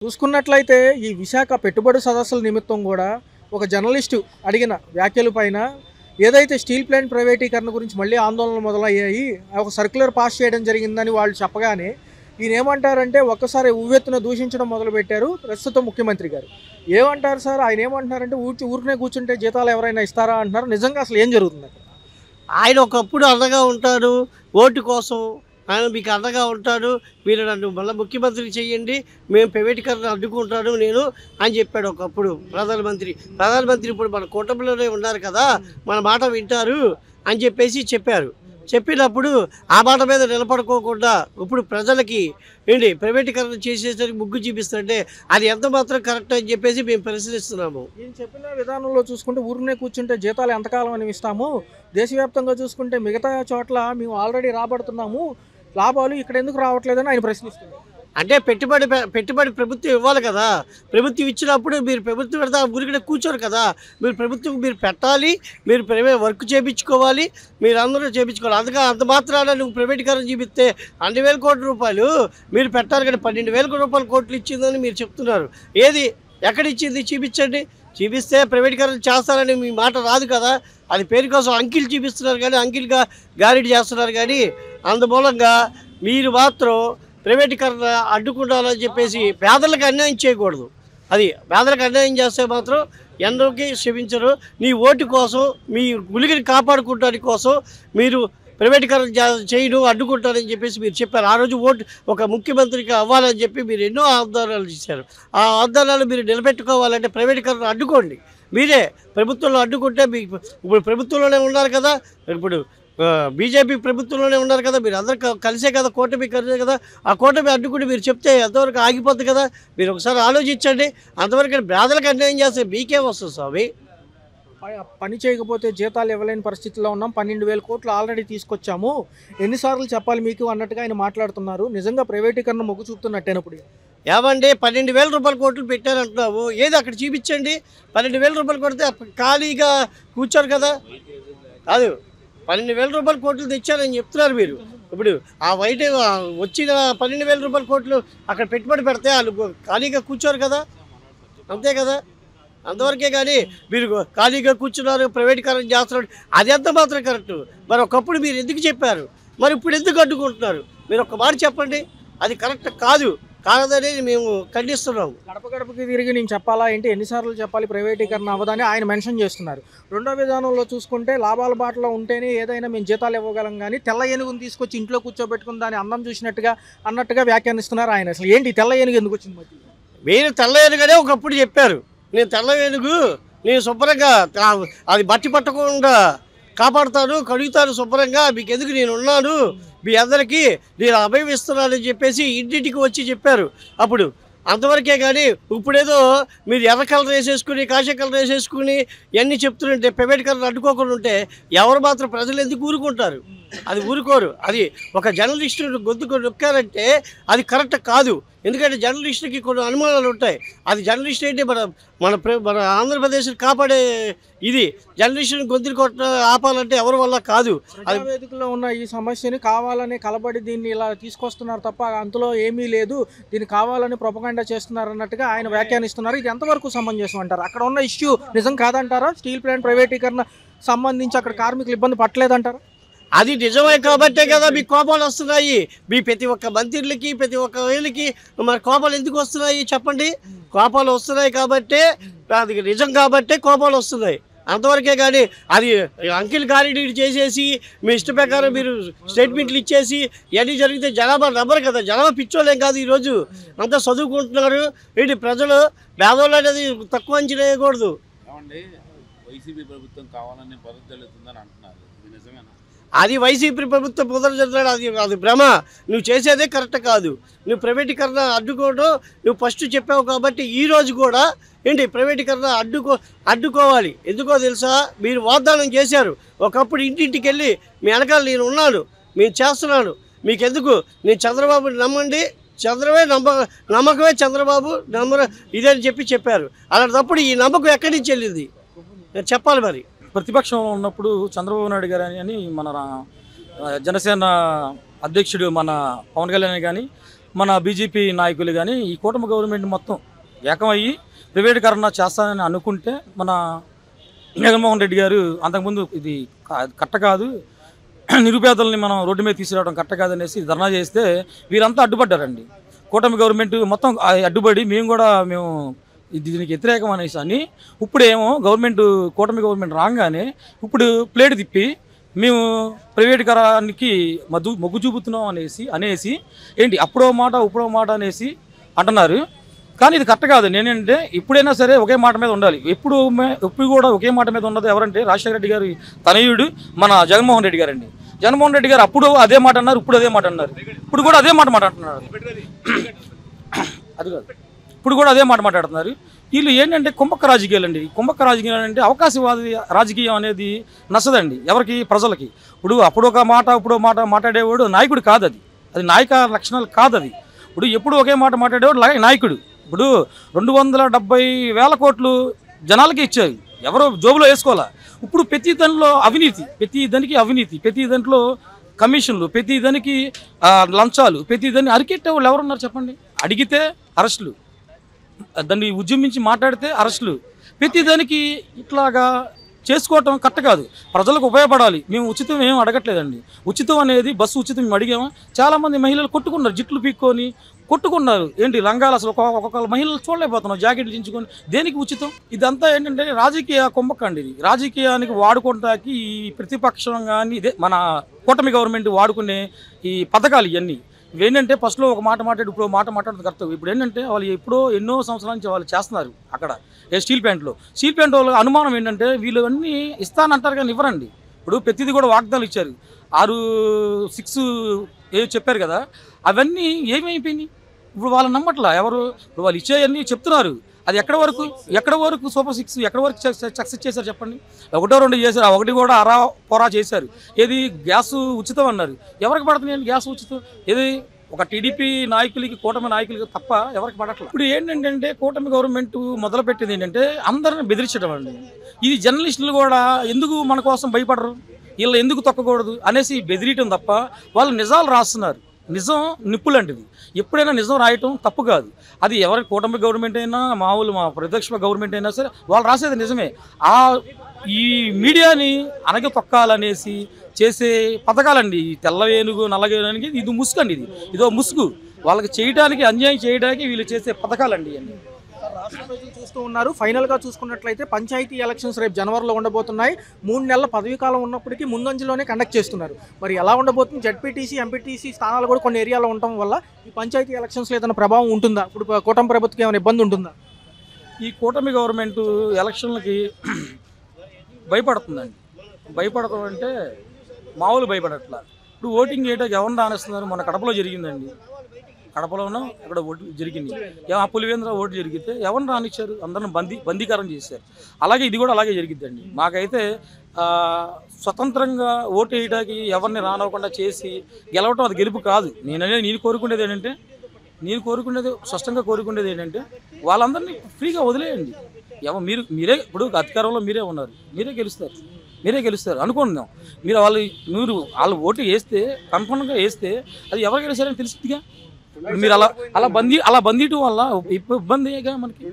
చూసుకున్నట్లయితే ఈ విశాఖ పెట్టుబడి సదస్సుల నిమిత్తం కూడా ఒక జర్నలిస్టు అడిగిన వ్యాఖ్యల పైన ఏదైతే స్టీల్ ప్లాంట్ ప్రైవేటీకరణ గురించి మళ్ళీ ఆందోళనలు మొదలయ్యాయి, ఒక సర్క్యులర్ పాస్ చేయడం జరిగిందని వాళ్ళు చెప్పగానే ఈయన ఏమంటారంటే ఒక్కసారి ఉవ్వెత్తున దూషించడం మొదలుపెట్టారు ప్రస్తుత ముఖ్యమంత్రి గారు. ఏమంటారు సార్? ఆయన ఏమంటున్నారంటే ఊరికనే కూర్చుంటే జీతాలు ఎవరైనా ఇస్తారా అంటున్నారు. నిజంగా అసలు ఏం జరుగుతుంది అక్కడ? ఆయన ఒకప్పుడు అండగా ఉంటాడు ఓటు కోసం, ఆయన మీకు అండగా ఉంటాడు, మీరు నన్ను మళ్ళీ ముఖ్యమంత్రి చేయండి, మేము ప్రైవేటీకరణ అడ్డుకుంటాను నేను అని చెప్పాడు ఒకప్పుడు ప్రధానమంత్రి. ఇప్పుడు మన కూటమిలోనే ఉన్నారు కదా, మన మాట వింటారు అని చెప్పారు. చెప్పినప్పుడు ఆ మాట మీద నిలబడుకోకుండా ఇప్పుడు ప్రజలకి ఏంటి ప్రైవేటీకరణ చేసేసరికి ముగ్గు చూపిస్తుంటే అది ఎంత మాత్రం కరెక్ట్ అని చెప్పేసి మేము పరిశీలిస్తున్నాము. ఈయన చెప్పిన విధానంలో చూసుకుంటే ఊరినే కూర్చుంటే జీతాలు ఎంతకాలం అని ఇస్తాము, దేశవ్యాప్తంగా చూసుకుంటే మిగతా చోట్ల మేము ఆల్రెడీ రాబడుతున్నాము, లాభాలు ఇక్కడ ఎందుకు రావట్లేదని ఆయన ప్రశ్నిస్తున్నారు. అంటే పెట్టుబడి ప్రభుత్వం ఇవ్వాలి కదా, ప్రభుత్వం ఇచ్చినప్పుడు మీరు ప్రభుత్వం పెడతా ఊరికనే కూర్చోరు కదా, మీరు పెట్టాలి, మీరు వర్క్ చేయించుకోవాలి, మీరు అందరూ చేయించుకోవాలి. అందుకే అంత మాత్రాన నువ్వు ప్రైవేటీకరణ చూపిస్తే 2,000 కోట్ల రూపాయలు మీరు పెట్టాలి కానీ 12,000 రూపాయల కోట్లు ఇచ్చిందని మీరు చెప్తున్నారు. ఏది ఎక్కడ ఇచ్చింది చూపించండి. చూపిస్తే ప్రైవేటీకరణ చేస్తారని మీ మాట రాదు కదా. అది పేరు కోసం అంకిల్ చూపిస్తున్నారు కానీ అంకిల్గా గ్యారెంటీ చేస్తున్నారు కానీ అందుమూలంగా మీరు మాత్రం ప్రైవేటీకరణ అడ్డుకుంటారని చెప్పేసి పేదలకు అన్యాయం చేయకూడదు. అది పేదలకు అన్యాయం చేస్తే మాత్రం ఎందరికీ క్షమించరు. నీ ఓటు కోసం, మీ ఉలికిని కాపాడుకోవడానికి కోసం మీరు ప్రైవేటీకరణ చేయడం అడ్డుకుంటారని చెప్పేసి మీరు చెప్పారు. ఆ రోజు ఒక ముఖ్యమంత్రికి అవ్వాలని చెప్పి మీరు ఎన్నో వాగ్దానాలు చేశారు. ఆ వాగ్దానాలు మీరు నిలబెట్టుకోవాలంటే ప్రైవేటీకరణ అడ్డుకోండి. మీరే ప్రభుత్వంలో అడ్డుకుంటే మీకు ఇప్పుడు ప్రభుత్వంలోనే ఉన్నారు కదా, ఇప్పుడు బీజేపీ ప్రభుత్వంలోనే ఉన్నారు కదా, మీరు అందరూ కలిసే కదా, కూటమి కలిసే కదా, ఆ కూటమి అడ్డుకుంటే మీరు చెప్తే ఎంతవరకు ఆగిపోద్ది కదా. మీరు ఒకసారి ఆలోచించండి. అంతవరకు పేదలకు అన్యాయం చేస్తే మీకేం వస్తుంది స్వామి? పని చేయకపోతే జీతాలు ఇవ్వలేని పరిస్థితిలో ఉన్నాం, 12,000 కోట్లు ఆల్రెడీ తీసుకొచ్చాము, ఎన్నిసార్లు చెప్పాలి మీకు అన్నట్టుగా ఆయన మాట్లాడుతున్నారు. నిజంగా ప్రైవేటీకరణ మొగ్గు చూపుతున్నట్టేనప్పుడు ఏమండి 12,000 రూపాయల కోట్లు పెట్టారంటున్నావు, ఏది అక్కడ చూపించండి. 12,000 రూపాయలు కొడితే ఖాళీగా కూర్చోరు కదా. కాదు, 12,000 రూపాయల కోట్లు తెచ్చారని చెప్తున్నారు మీరు. ఇప్పుడు ఆ వచ్చిన 12,000 రూపాయల కోట్లు అక్కడ పెట్టుబడి పెడితే వాళ్ళు ఖాళీగా కూర్చోరు కదా, అంతే కదా. అంతవరకే కానీ మీరు ఖాళీగా కూర్చున్నారు, ప్రైవేటీకరణ చేస్తున్నారు, అది ఎంత మాత్రం కరెక్ట్. మరి ఒకప్పుడు మీరు ఎందుకు చెప్పారు, మరి ఇప్పుడు ఎందుకు అడ్డుకుంటున్నారు? మీరు ఒక్క మాట చెప్పండి. అది కరెక్ట్ కాదని మేము ఖండిస్తున్నాము. గడప గడపకి తిరిగి నేను చెప్పాలా ఏంటి, ఎన్నిసార్లు చెప్పాలి ప్రైవేటీకరణ అవ్వదని ఆయన మెన్షన్ చేస్తున్నారు. రెండో విధానంలో చూసుకుంటే లాభాల బాటలో ఉంటేనే ఏదైనా మేము జీతాలు ఇవ్వగలం కానీ తెల్ల ఏనుగుని తీసుకొచ్చి ఇంట్లో కూర్చోబెట్టుకుని దాన్ని అందం చూసినట్టుగా అన్నట్టుగా వ్యాఖ్యానిస్తున్నారు ఆయన. అసలు ఏంటి తెల్ల ఏనుగు ఎందుకు వచ్చింది? మధ్య మీరు తెల్ల ఏనుగనే ఒకప్పుడు చెప్పారు. నేను తెల్ల ఏనుగు, నేను శుభ్రంగా అది బట్టి పట్టకుండా కాపాడుతాను, కడుగుతాను శుభ్రంగా, మీకు ఎందుకు నేను ఉన్నాను, మీ అందరికీ నేను అభయం ఇస్తున్నానని చెప్పేసి ఇంటింటికి వచ్చి చెప్పారు. అప్పుడు అంతవరకే కానీ ఇప్పుడేదో మీరు ఎర్ర కలర్ వేసేసుకుని కాషాయ కలర్ వేసేసుకుని ఇవన్నీ చెప్తుంటే ప్రైవేటీకరణ అడ్డుకోకుండా ఉంటే ఎవరు మాత్రం ప్రజలు ఎందుకు ఊరుకుంటారు? అది ఊరుకోరు. అది ఒక జర్నలిస్టు గొంతుకు నొక్కారంటే అది కరెక్ట్ కాదు. ఎందుకంటే జర్నలిస్టుకి కొన్ని అనుమానాలు ఉంటాయి. అది జర్నలిస్ట్ ఏంటి మన ఆంధ్రప్రదేశ్ని కాపాడే ఇది. జర్నలిస్టుని గొంతులు ఆపాలంటే ఎవరి వల్ల కాదు. అది వేదికలో ఉన్న ఈ సమస్యని కావాలని కలబడి దీన్ని ఇలా తీసుకొస్తున్నారు తప్ప అందులో ఏమీ లేదు, దీన్ని కావాలని ప్రొపగండా చేస్తున్నారు అన్నట్టుగా ఆయన వ్యాఖ్యానిస్తున్నారు. ఇది ఎంతవరకు సమంజసం అంటారు? అక్కడ ఉన్న ఇష్యూ నిజం కాదంటారా? స్టీల్ ప్లాంట్ ప్రైవేటీకరణ సంబంధించి అక్కడ కార్మికులు ఇబ్బంది పట్టలేదంటారా? అది నిజమే కాబట్టే కదా మీకు కోపాలు వస్తున్నాయి. మీ ప్రతి ఒక్క మంత్రులకి ప్రతి ఒక్క వీళ్ళకి మరి కోపాలు ఎందుకు వస్తున్నాయి చెప్పండి? కోపాలు వస్తున్నాయి కాబట్టే, అది నిజం కాబట్టే కోపాలు వస్తున్నాయి. అంతవరకే కానీ అది అంకిల్ గారిని చేసేసి మీ ఇష్ట ప్రకారం మీరు స్టేట్మెంట్లు ఇచ్చేసి ఇవన్నీ జరిగితే జనాభా నమ్మరు కదా. జనాభా పిచ్చోలేం కాదు. ఈరోజు అంతా చదువుకుంటున్నారు. ఏంటి ప్రజలు పేదోళ్ళు అనేది తక్కువ అంచనా వేయకూడదు. వైసీపీ ప్రభుత్వం కావాలని పదవుతుందని అంటున్నారు, నిజమేనా? అది వైసీపీ ప్రభుత్వం పునరుద్ధరణ, అది భ్రమ. నువ్వు చేసేదే కరెక్ట్ కాదు. నువ్వు ప్రైవేటీకరణ అడ్డుకోవడం నువ్వు ఫస్ట్ చెప్పావు కాబట్టి ఈరోజు కూడా ఏంటి ప్రైవేటీకరణ అడ్డుకోవాలి. ఎందుకో తెలుసా? మీరు వాగ్దానం చేశారు. ఒకప్పుడు ఇంటింటికి వెళ్ళి మీ వెనకాల నేను ఉన్నాను, నేను చేస్తున్నాను, మీకెందుకు, నేను చంద్రబాబుని నమ్మండి, నమ్మకమే చంద్రబాబు ఇదని చెప్పారు. అలాంటప్పుడు ఈ నమ్మకం ఎక్కడి నుంచి వెళ్ళింది చెప్పాలి. మరి ప్రతిపక్షంలో ఉన్నప్పుడు చంద్రబాబు నాయుడు గారు అని మన జనసేన అధ్యక్షుడు మన పవన్ కళ్యాణ్ కానీ మన బీజేపీ నాయకులు కానీ ఈ కూటమి గవర్నమెంట్ మొత్తం ఏకమయ్యి ప్రైవేటీకరణ చేస్తానని అనుకుంటే మన జగన్మోహన్ రెడ్డి గారు అంతకుముందు ఇది కట్ట కాదు, నిరుపేదల్ని మనం రోడ్డు మీద తీసుకురావడం కట్ట కాదనేసి ధర్నా చేస్తే వీరంతా అడ్డుపడ్డారండి. కూటమి గవర్నమెంట్ మొత్తం అడ్డుపడి మేము దీనికి వ్యతిరేకం అనేసి అని ఇప్పుడేమో కూటమి గవర్నమెంట్ రాగానే ఇప్పుడు ప్లేట్ తిప్పి మేము ప్రైవేటీకరణకి మొగ్గు చూపుతున్నాం అనేసి ఏంటి అప్పుడో మాట ఇప్పుడో మాట అనేసి అంటున్నారు. కానీ ఇది కరెక్ట్ కాదు. నేనంటే ఇప్పుడైనా సరే ఒకే మాట మీద ఉండాలి. ఎప్పుడు కూడా ఒకే మాట మీద ఉన్నది ఎవరంటే రాజశేఖర రెడ్డి గారి తనయుడు మన జగన్మోహన్ రెడ్డి గారండి. జగన్మోహన్ రెడ్డి గారు అప్పుడు అదే మాట అన్నారు, ఇప్పుడు అదే మాట అన్నారు, ఇప్పుడు కూడా అదే మాట మాట్లాడుతున్నారు. అది కాదు, ఇప్పుడు కూడా అదే మాట మాట్లాడుతున్నారు. వీళ్ళు ఏంటంటే కుంభక రాజకీయాలు అండి. కుంభక రాజకీయాలు అంటే అవకాశవాది రాజకీయం అనేది నచ్చదండి ఎవరికి, ప్రజలకి. అప్పుడు ఒక మాట ఇప్పుడు మాట మాట్లాడేవాడు నాయకుడు కాదు. అది నాయక లక్షణాలు కాదు. ఇప్పుడు ఎప్పుడు ఒకే మాట మాట్లాడేవాడు నాయకుడు. ఇప్పుడు 270,000 కోట్లు జనాలకి ఇచ్చారు, ఎవరో జోబులో వేసుకోవాలా. ఇప్పుడు ప్రతి దానిలో అవినీతి, ప్రతి దాంట్లో కమిషన్లు, ప్రతి దానికి లంచాలు, ప్రతి దాన్ని అరికెట్టే వాళ్ళు ఎవరున్నారు చెప్పండి. అడిగితే అరెస్టులు, దాన్ని ఉద్యమించి మాట్లాడితే అరెస్టులు, ప్రతి దానికి ఇట్లాగా చేసుకోవటం కరెక్ట్ కాదు. ప్రజలకు ఉపయోగపడాలి. మేము ఉచితం ఏం అడగట్లేదండి. ఉచితం అనేది బస్సు ఉచితం మేము అడిగాము. చాలామంది మహిళలు కొట్టుకున్నారు, జిట్లు పీక్కొని కొట్టుకున్నారు. ఏంటి రంగాలు అసలు ఒక్కొక్క మహిళలు చూడలేకపోతున్నాం, జాకెట్లు చించుకొని. దేనికి ఉచితం? ఇదంతా ఏంటంటే రాజకీయ కుంభకండి. ఇది రాజకీయానికి వాడుకోవటానికి ఈ ప్రతిపక్షం కానీ ఇదే మన కూటమి గవర్నమెంట్ వాడుకునే ఈ పథకాలు ఇవేంటంటే ఫస్ట్లో ఒక మాట మాట్లాడి ఇప్పుడు మాట మాట్లాడదు కరెక్ట్. ఇప్పుడు ఏంటంటే వాళ్ళు ఎన్నో సంవత్సరాల నుంచి వాళ్ళు చేస్తున్నారు అక్కడ స్టీల్ ప్లాంట్లో. స్టీల్ ప్లాంట్ వాళ్ళ అనుమానం ఏంటంటే వీళ్ళు అన్నీ ఇస్తానంటారు కానీ ఇవ్వరండి. ఇప్పుడు ప్రతిదీ కూడా వాగ్దానాలు ఇచ్చారు. 6 చెప్పారు కదా, అవన్నీ ఏమైపోయినాయి? ఇప్పుడు వాళ్ళు నమ్మట్లా ఎవరు. ఇప్పుడు వాళ్ళు ఇచ్చేవన్నీ చెప్తున్నారు, అది ఎక్కడ వరకు సూపర్ 6 ఎక్కడ వరకు సక్సెస్ చేశారు చెప్పండి. 1, 2 చేశారు, 1 కూడా అరా పొరా చేశారు. ఏది గ్యాస్ ఉచితం అన్నారు, ఎవరికి పడుతున్నాయండి గ్యాస్ ఉచితం? ఏది ఒక టీడీపీ నాయకులకి, కూటమి నాయకులకి తప్ప ఎవరికి పడట్లేదు. ఇప్పుడు ఏంటంటే కూటమి గవర్నమెంట్ మొదలుపెట్టింది ఏంటంటే అందరిని బెదిరించడం అండి. ఇది జర్నలిస్టులు కూడా ఎందుకు మన కోసం భయపడరు, వీళ్ళు ఎందుకు తొక్కకూడదు అనేసి బెదిరియటం తప్ప వాళ్ళు నిజాలు రాస్తున్నారు. నిజం నిప్పులాంటిది. ఎప్పుడైనా నిజం రాయటం తప్పు కాదు. అది ఎవరి కూటమి గవర్నమెంట్ అయినా మా ప్రతిపక్ష గవర్నమెంట్ అయినా సరే వాళ్ళు రాసేది నిజమే. ఈ మీడియాని అనగ తొక్కాలనేసి చేసే పథకాలండి. ఈ తెల్లవేనుగు నల్లవేనుగు ఇది ముసుగండి. ఇదో ముసుగు. వాళ్ళకి చేయడానికి, అన్యాయం చేయడానికి వీళ్ళు చేసే పథకాలండి ఇవన్నీ. రాష్ట్ర ప్రజలు చూస్తూ ఉన్నారు. ఫైనల్గా చూసుకున్నట్లయితే పంచాయతీ ఎలక్షన్స్ రేపు జనవరిలో ఉండబోతున్నాయి. 3 నెలల పదవీ కాలం ఉన్నప్పటికీ ముందంజలోనే కండక్ట్ చేస్తున్నారు. మరి ఎలా ఉండబోతుంది? జడ్పీటీసీ, ఎంపీటీసీ స్థానాలు కూడా కొన్ని ఏరియాలో ఉండటం వల్ల ఈ పంచాయతీ ఎలక్షన్స్లో ఏదైనా ప్రభావం ఉంటుందా? ఇప్పుడు కూటమి ప్రభుత్వం ఏమైనా ఇబ్బంది ఉంటుందా? ఈ కూటమి గవర్నమెంట్ ఎలక్షన్లకి భయపడుతుందండి. భయపడటం అంటే మామూలు భయపడట్లా. ఇప్పుడు ఓటింగ్ చేయడానికి ఎవరిని రానిస్తున్నారు? మన కడపలో జరిగిందండి. కడపలోనూ ఇక్కడ ఓటు జరిగింది. పులివేంద్ర ఓటు జరిగితే ఎవరిని రానిచ్చారు? అందరిని బందీకరణ చేశారు. అలాగే ఇది కూడా అలాగే జరిగిద్దండి. మాకైతే స్వతంత్రంగా ఓటు వేయడానికి ఎవరిని రానివ్వకుండా చేసి గెలవటం అది గెలుపు కాదు. నేను కోరుకునేది స్పష్టంగా కోరుకునేది ఏంటంటే వాళ్ళందరినీ ఫ్రీగా వదిలేయండి. మీరే ఇప్పుడు అధికారంలో మీరే ఉన్నారు, మీరే గెలుస్తారు అనుకుంటున్నాం. మీరు వాళ్ళు ఓటు వేస్తే కన్ఫర్మ్గా వేస్తే అది ఎవరు గెలిచారని తెలిసిద్దిగా. మీరు అలా బందీయటం వల్ల ఇబ్బందిగా మనకి.